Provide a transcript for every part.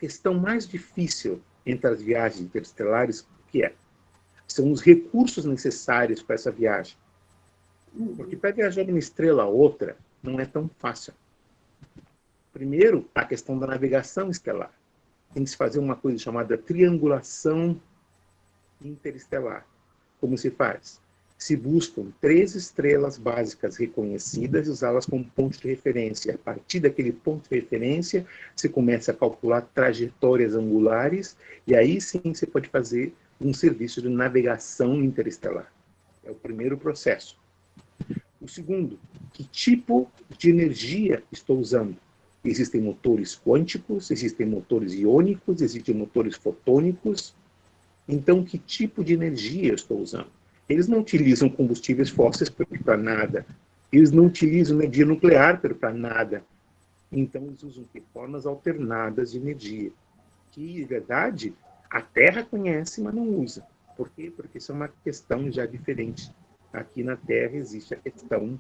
questão mais difícil entre as viagens interestelares, o que é? São os recursos necessários para essa viagem. Porque para viajar de uma estrela a outra, não é tão fácil. Primeiro, a questão da navegação estelar. Tem que se fazer uma coisa chamada triangulação interestelar. Como se faz? Se buscam 3 estrelas básicas reconhecidas e usá-las como ponto de referência. A partir daquele ponto de referência, você começa a calcular trajetórias angulares e aí sim você pode fazer um serviço de navegação interestelar. É o primeiro processo. O segundo, que tipo de energia estou usando? Existem motores quânticos, existem motores iônicos, existem motores fotônicos. Então, que tipo de energia eu estou usando? Eles não utilizam combustíveis fósseis para nada. Eles não utilizam energia nuclear para nada. Então, eles usam formas alternadas de energia, que, de verdade, a Terra conhece, mas não usa. Por quê? Porque isso é uma questão já diferente. Aqui na Terra existe a questão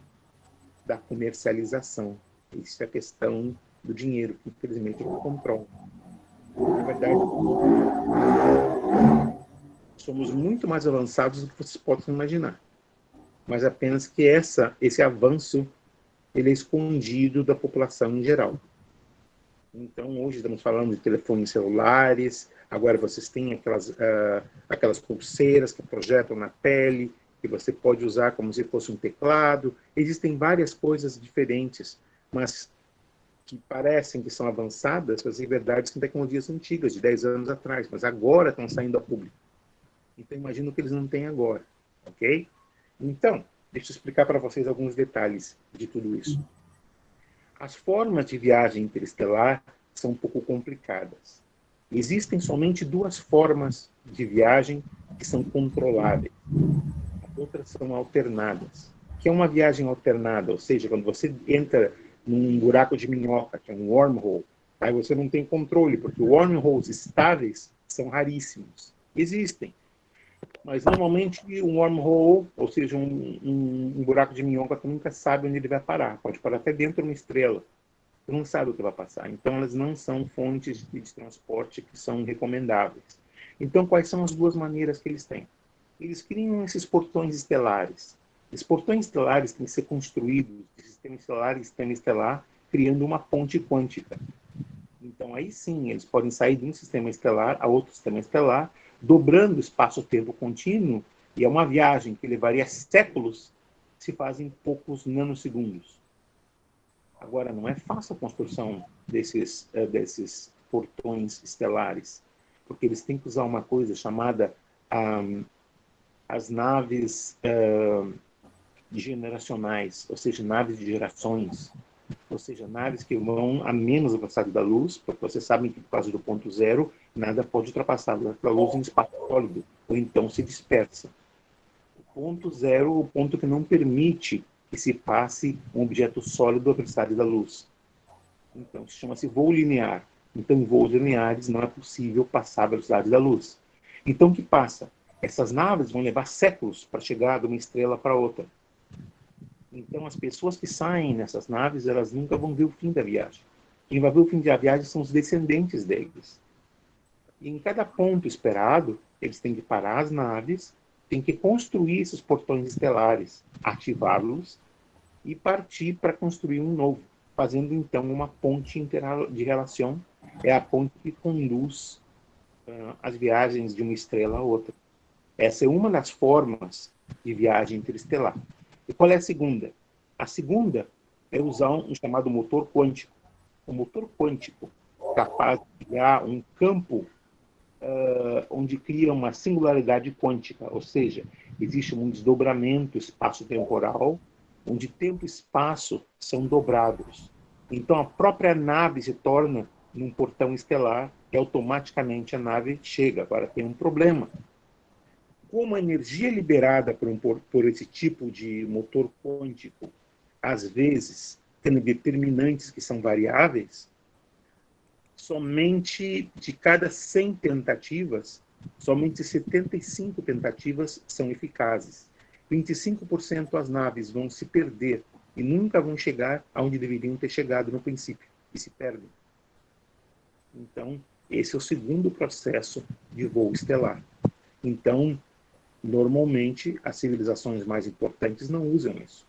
da comercialização. Existe a questão do dinheiro, que infelizmente eu controlo. Na verdade, somos muito mais avançados do que vocês possam imaginar. Mas apenas que esse avanço ele é escondido da população em geral. Então, hoje estamos falando de telefones celulares, agora vocês têm aquelas pulseiras que projetam na pele, que você pode usar como se fosse um teclado. Existem várias coisas diferentes, mas que parecem que são avançadas, mas em verdade são tecnologias antigas, de 10 anos atrás, mas agora estão saindo ao público. Então, imagino que eles não têm agora, ok? Então, deixa eu explicar para vocês alguns detalhes de tudo isso. As formas de viagem interestelar são um pouco complicadas. Existem somente 2 formas de viagem que são controláveis. As outras são alternadas. O que é uma viagem alternada? Ou seja, quando você entra num buraco de minhoca, que é um wormhole, aí você não tem controle, porque wormholes estáveis são raríssimos. Existem. Mas, normalmente, um wormhole, ou seja, um buraco de minhoca, tu nunca sabe onde ele vai parar. Pode parar até dentro de uma estrela. Tu não sabe o que vai passar. Então, elas não são fontes de transporte que são recomendáveis. Então, quais são as 2 maneiras que eles têm? Eles criam esses portões estelares. Esses portões estelares têm que ser construídos de sistema estelar em sistema estelar, criando uma ponte quântica. Então, aí sim, eles podem sair de um sistema estelar a outro sistema estelar, dobrando o espaço-tempo contínuo, e é uma viagem que levaria séculos, se faz em poucos nanosegundos. Agora, não é fácil a construção desses portões estelares, porque eles têm que usar uma coisa chamada as naves generacionais, ou seja, naves de gerações, ou seja, naves que vão a menos velocidade da luz, porque vocês sabem que por causa do ponto zero, nada pode ultrapassar a luz em espaço sólido, ou então se dispersa. O ponto zero é o ponto que não permite que se passe um objeto sólido à velocidade da luz. Então, isso chama-se voo linear. Então, em voos lineares não é possível passar a velocidade da luz. Então, o que passa? Essas naves vão levar séculos para chegar de uma estrela para outra. Então, as pessoas que saem nessas naves, elas nunca vão ver o fim da viagem. Quem vai ver o fim da viagem são os descendentes deles. E em cada ponto esperado, eles têm que parar as naves, têm que construir esses portões estelares, ativá-los e partir para construir um novo, fazendo então uma ponte de relação. É a ponte que conduz as viagens de uma estrela a outra. Essa é uma das formas de viagem interestelar. E qual é a segunda? A segunda é usar um chamado motor quântico. O motor quântico capaz de criar um campo onde cria uma singularidade quântica, ou seja, existe um desdobramento espaço-temporal, onde tempo e espaço são dobrados. Então, a própria nave se torna num portão estelar e automaticamente a nave chega. Agora, tem um problema. Como a energia liberada por esse tipo de motor quântico, às vezes, tendo determinantes que são variáveis, somente de cada 100 tentativas, somente 75 tentativas são eficazes. 25% as naves vão se perder e nunca vão chegar aonde deveriam ter chegado no princípio, e se perdem. Então, Esse é o segundo processo de voo estelar. Então, normalmente, as civilizações mais importantes não usam isso.